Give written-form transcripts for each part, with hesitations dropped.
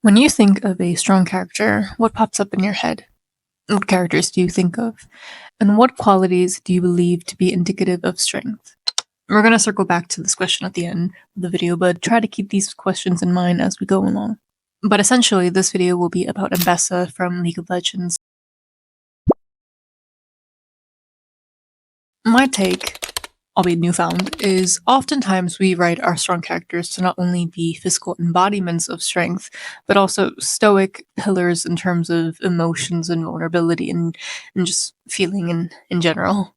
When you think of a strong character, what pops up in your head? What characters do you think of? And what qualities do you believe to be indicative of strength? We're going to circle back to this question at the end of the video, but try to keep these questions in mind as we go along. But essentially, this video will be about Ambessa from League of Legends. My take, albeit newfound, is oftentimes we write our strong characters to not only be physical embodiments of strength, but also stoic pillars in terms of emotions and vulnerability and just feeling in general.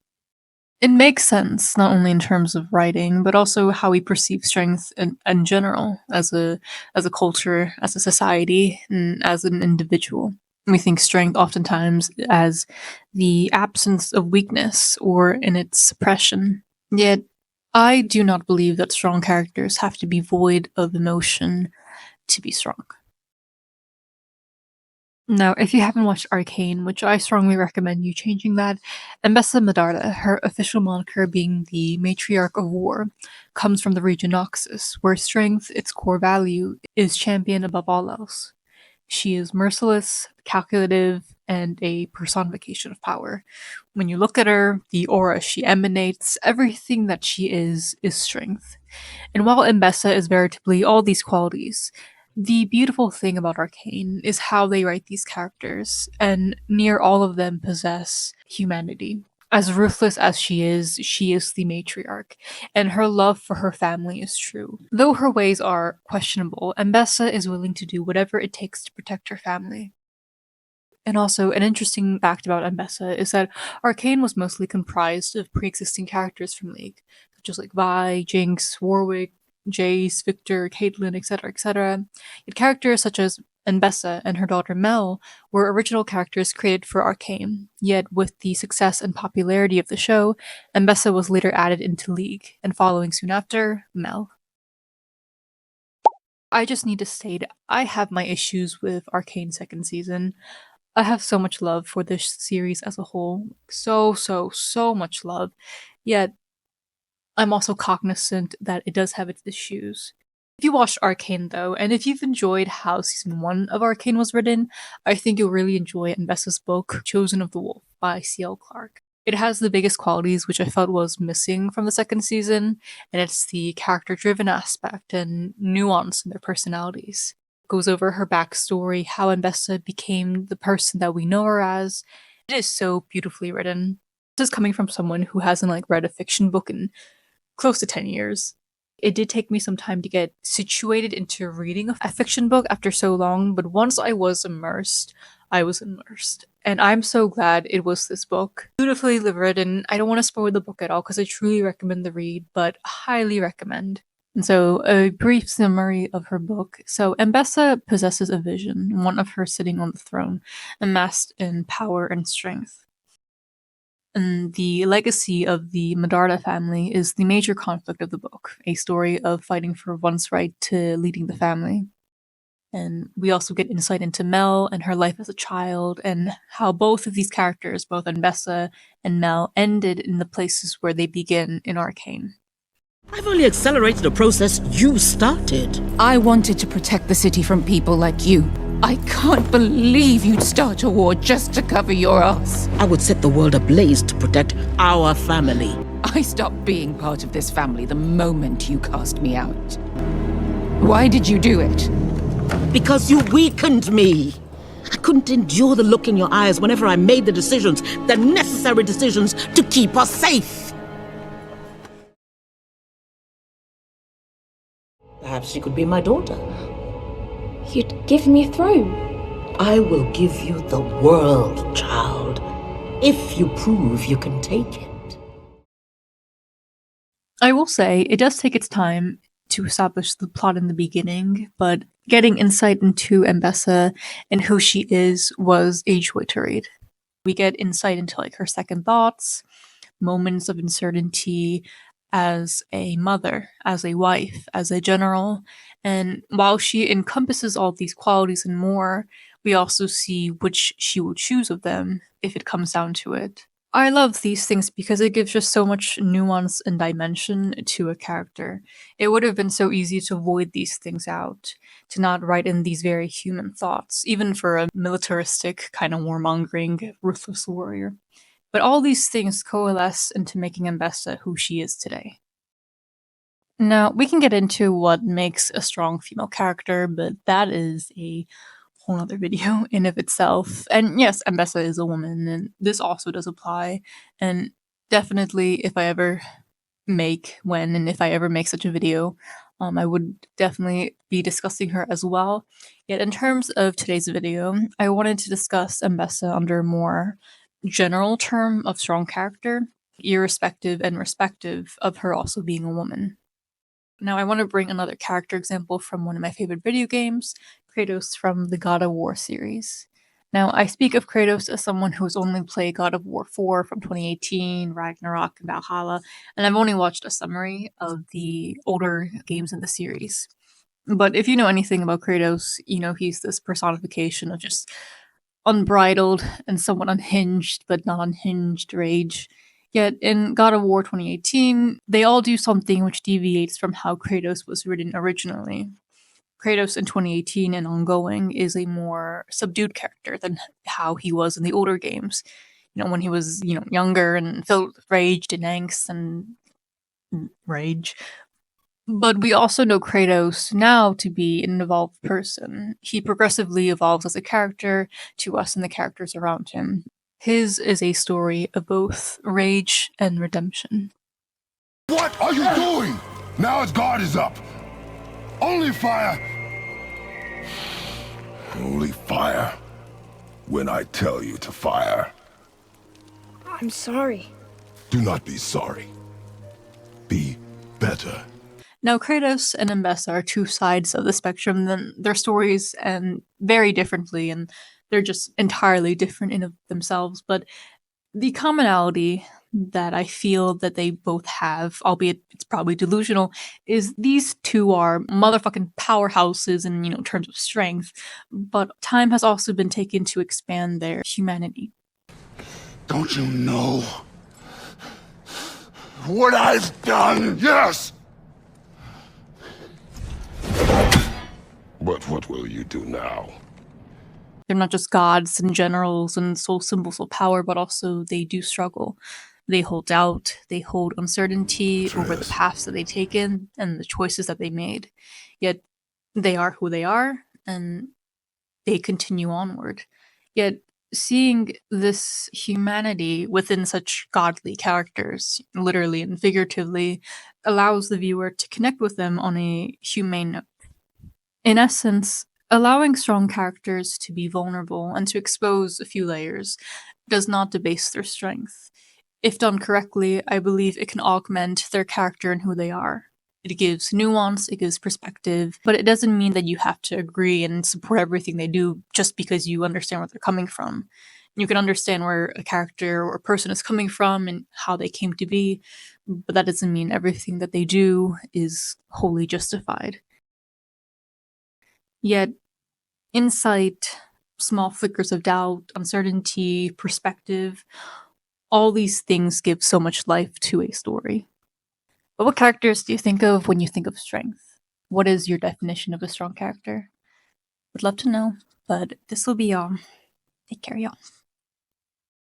It makes sense, not only in terms of writing, but also how we perceive strength in general, as a culture, as a society, and as an individual. We think strength oftentimes as the absence of weakness or in its suppression. Yet, I do not believe that strong characters have to be void of emotion to be strong. Now, if you haven't watched Arcane, which I strongly recommend you changing that, Ambessa Medarda, her official moniker being the Matriarch of War, comes from the region Noxus, where strength, its core value, is championed above all else. She is merciless, calculative, and a personification of power. When you look at her, the aura she emanates, everything that she is strength. And while Ambessa is veritably all these qualities, the beautiful thing about Arcane is how they write these characters, and near all of them possess humanity. As ruthless as she is the matriarch, and her love for her family is true. Though her ways are questionable, Ambessa is willing to do whatever it takes to protect her family. And also, an interesting fact about Ambessa is that Arcane was mostly comprised of pre-existing characters from League, such as like Vi, Jinx, Warwick, Jace, Victor, Caitlyn, etc., etc. Yet characters such as Ambessa and her daughter Mel were original characters created for Arcane. Yet with the success and popularity of the show, Ambessa was later added into League, and following soon after, Mel. I just need to state, I have my issues with Arcane second season. I have so much love for this series as a whole. So much love. Yet, I'm also cognizant that it does have its issues. If you watched Arcane though, and if you've enjoyed how season 1 of Arcane was written, I think you'll really enjoy Ambessa's book, Chosen of the Wolf by C.L. Clarke. It has the biggest qualities which I felt was missing from the second season, and it's the character-driven aspect and nuance in their personalities. It goes over her backstory, how Ambessa became the person that we know her as. It is so beautifully written. This is coming from someone who hasn't read a fiction book in close to 10 years. It did take me some time to get situated into reading a fiction book after so long, but once I was immersed, I was immersed. And I'm so glad it was this book. Beautifully written. I don't want to spoil the book at all because I truly recommend the read, but highly recommend. And so, a brief summary of her book. So, Ambessa possesses a vision, one of her sitting on the throne, amassed in power and strength. And the legacy of the Medarda family is the major conflict of the book, a story of fighting for one's right to leading the family. And we also get insight into Mel and her life as a child, and how both of these characters, both Ambessa and Mel, ended in the places where they begin in Arcane. I've only accelerated a process you started. I wanted to protect the city from people like you. I can't believe you'd start a war just to cover your ass. I would set the world ablaze to protect our family. I stopped being part of this family the moment you cast me out. Why did you do it? Because you weakened me. I couldn't endure the look in your eyes whenever I made the decisions, the necessary decisions to keep us safe. Perhaps she could be my daughter. You'd give me a throne. I will give you the world, child, if you prove you can take it. I will say, it does take its time to establish the plot in the beginning, but getting insight into Ambessa and who she is was a joy to read. We get insight into her second thoughts, moments of uncertainty as a mother, as a wife, as a general, and while she encompasses all these qualities and more, we also see which she will choose of them if it comes down to it. I love these things because it gives just so much nuance and dimension to a character. It would have been so easy to void these things out, to not write in these very human thoughts, even for a militaristic, kind of warmongering, ruthless warrior. But all these things coalesce into making Ambessa who she is today. Now, we can get into what makes a strong female character, but that is a whole other video in of itself. And yes, Ambessa is a woman, and this also does apply. And definitely, if I ever if I ever make such a video, I would definitely be discussing her as well. Yet, in terms of today's video, I wanted to discuss Ambessa under a more general term of strong character, irrespective and respective of her also being a woman. Now, I want to bring another character example from one of my favorite video games, Kratos from the God of War series. Now, I speak of Kratos as someone who has only played God of War 4 from 2018, Ragnarok, and Valhalla, and I've only watched a summary of the older games in the series. But if you know anything about Kratos, you know he's this personification of just unbridled and somewhat unhinged, but not unhinged rage. Yet in God of War 2018, they all do something which deviates from how Kratos was written originally. Kratos in 2018 and ongoing is a more subdued character than how he was in the older games. You know, when he was, younger and filled with rage and angst and rage. But we also know Kratos now to be an evolved person. He progressively evolves as a character to us and the characters around him. His is a story of both rage and redemption. What are you doing? Now his guard is up. Only fire. Only fire when I tell you to fire. I'm sorry. Do not be sorry. Be better. Now, Kratos and Ambessa are two sides of the spectrum, then their stories end very differently, and they're just entirely different in of themselves. But the commonality that I feel that they both have, albeit it's probably delusional, is these two are motherfucking powerhouses in terms of strength. But time has also been taken to expand their humanity. Don't you know what I've done? Yes! But what will you do now? They're not just gods and generals and sole symbols of power, but also they do struggle. They hold doubt, they hold uncertainty over the paths that they've taken and the choices that they made. Yet they are who they are, and they continue onward. Yet seeing this humanity within such godly characters, literally and figuratively, allows the viewer to connect with them on a humane note. In essence, allowing strong characters to be vulnerable and to expose a few layers does not debase their strength. If done correctly, I believe it can augment their character and who they are. It gives nuance, it gives perspective, but it doesn't mean that you have to agree and support everything they do just because you understand where they're coming from. You can understand where a character or a person is coming from and how they came to be, but that doesn't mean everything that they do is wholly justified. Yet, insight, small flickers of doubt, uncertainty, perspective, all these things give so much life to a story. But what characters do you think of when you think of strength? What is your definition of a strong character? Would love to know, but this will be all. Take care, y'all.